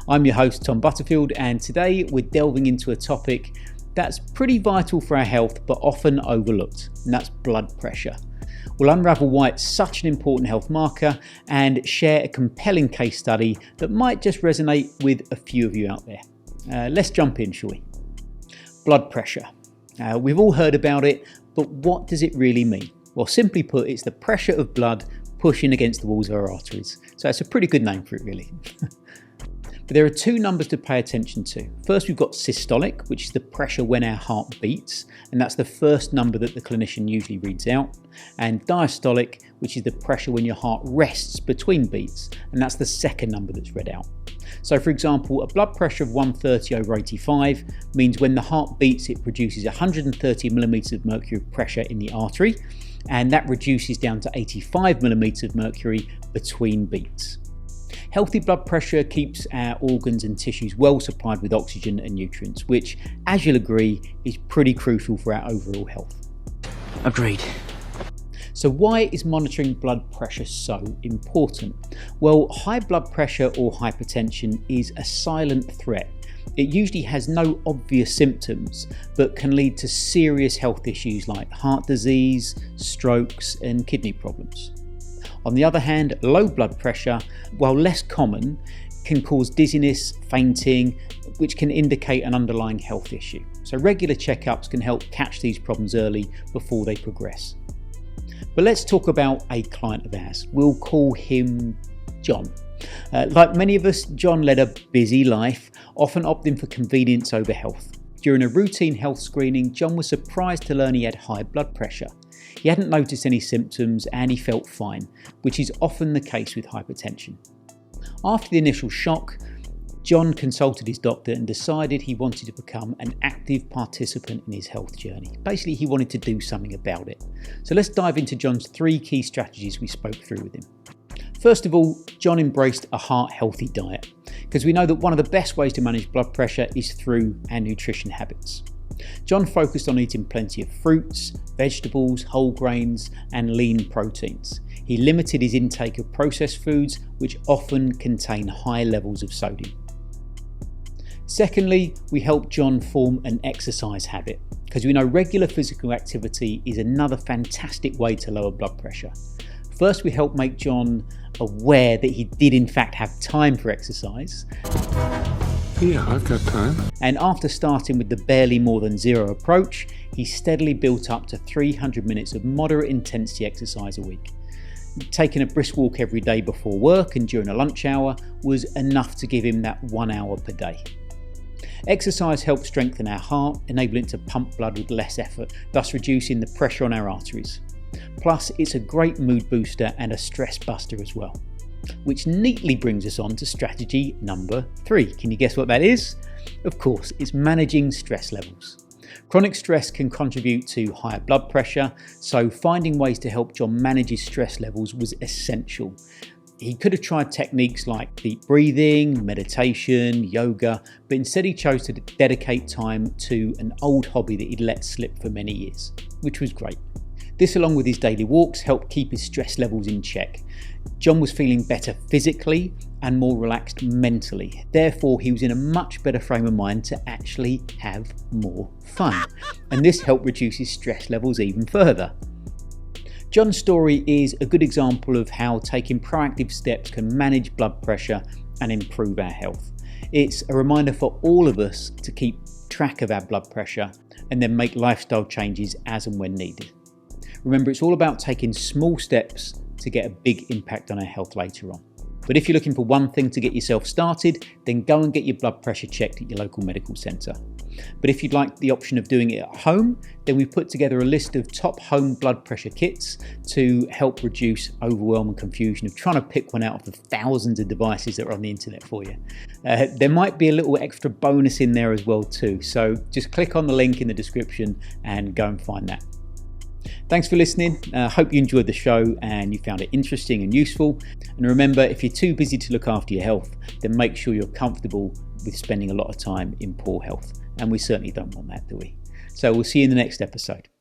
I'm your host, Tom Butterfield, and today we're delving into a topic that's pretty vital for our health but often overlooked, and that's blood pressure. We'll unravel why it's such an important health marker and share a compelling case study that might just resonate with a few of you out there. Let's jump in, shall we? Blood pressure. We've all heard about it, but what does it really mean? Well, simply put, it's the pressure of blood pushing against the walls of our arteries. So it's a pretty good name for it, really. But there are two numbers to pay attention to. First, we've got systolic, which is the pressure when our heart beats, and that's the first number that the clinician usually reads out. And diastolic, which is the pressure when your heart rests between beats, and that's the second number that's read out. So for example, a blood pressure of 130/85 means when the heart beats, it produces 130 millimeters of mercury of pressure in the artery, and that reduces down to 85 millimeters of mercury between beats. Healthy blood pressure keeps our organs and tissues well supplied with oxygen and nutrients, which, as you'll agree, is pretty crucial for our overall health. Agreed. So why is monitoring blood pressure so important? Well, high blood pressure or hypertension is a silent threat. It usually has no obvious symptoms, but can lead to serious health issues like heart disease, strokes, and kidney problems. On the other hand, low blood pressure, while less common, can cause dizziness, fainting, which can indicate an underlying health issue. So regular checkups can help catch these problems early before they progress. But let's talk about a client of ours. We'll call him John. Like many of us, John led a busy life, often opting for convenience over health. During a routine health screening, John was surprised to learn he had high blood pressure. He hadn't noticed any symptoms and he felt fine, which is often the case with hypertension. After the initial shock, John consulted his doctor and decided he wanted to become an active participant in his health journey. Basically, he wanted to do something about it. So let's dive into John's 3 key strategies we spoke through with him. First of all, John embraced a heart-healthy diet, because we know that one of the best ways to manage blood pressure is through our nutrition habits. John focused on eating plenty of fruits, vegetables, whole grains, and lean proteins. He limited his intake of processed foods, which often contain high levels of sodium. Secondly, we helped John form an exercise habit, because we know regular physical activity is another fantastic way to lower blood pressure. First, we helped make John aware that he did in fact have time for exercise. Yeah, I've got time. And after starting with the barely more than zero approach, he steadily built up to 300 minutes of moderate intensity exercise a week. Taking a brisk walk every day before work and during a lunch hour was enough to give him that 1 hour per day. Exercise helps strengthen our heart, enabling it to pump blood with less effort, thus reducing the pressure on our arteries. Plus, it's a great mood booster and a stress buster as well. Which neatly brings us on to strategy number 3. Can you guess what that is? Of course, it's managing stress levels. Chronic stress can contribute to higher blood pressure, so finding ways to help John manage his stress levels was essential. He could have tried techniques like deep breathing, meditation, yoga, but instead he chose to dedicate time to an old hobby that he'd let slip for many years, which was great. This, along with his daily walks, helped keep his stress levels in check. John was feeling better physically and more relaxed mentally. Therefore, he was in a much better frame of mind to actually have more fun. And this helped reduce his stress levels even further. John's story is a good example of how taking proactive steps can manage blood pressure and improve our health. It's a reminder for all of us to keep track of our blood pressure and then make lifestyle changes as and when needed. Remember, it's all about taking small steps to get a big impact on our health later on. But if you're looking for one thing to get yourself started, then go and get your blood pressure checked at your local medical centre. But if you'd like the option of doing it at home, then we've put together a list of top home blood pressure kits to help reduce overwhelm and confusion of trying to pick one out of the thousands of devices that are on the internet for you. There might be a little extra bonus in there as well too, so just click on the link in the description and go and find that. Thanks for listening. Hope you enjoyed the show and you found it interesting and useful. And remember, if you're too busy to look after your health, then make sure you're comfortable with spending a lot of time in poor health. And we certainly don't want that, do we? So we'll see you in the next episode.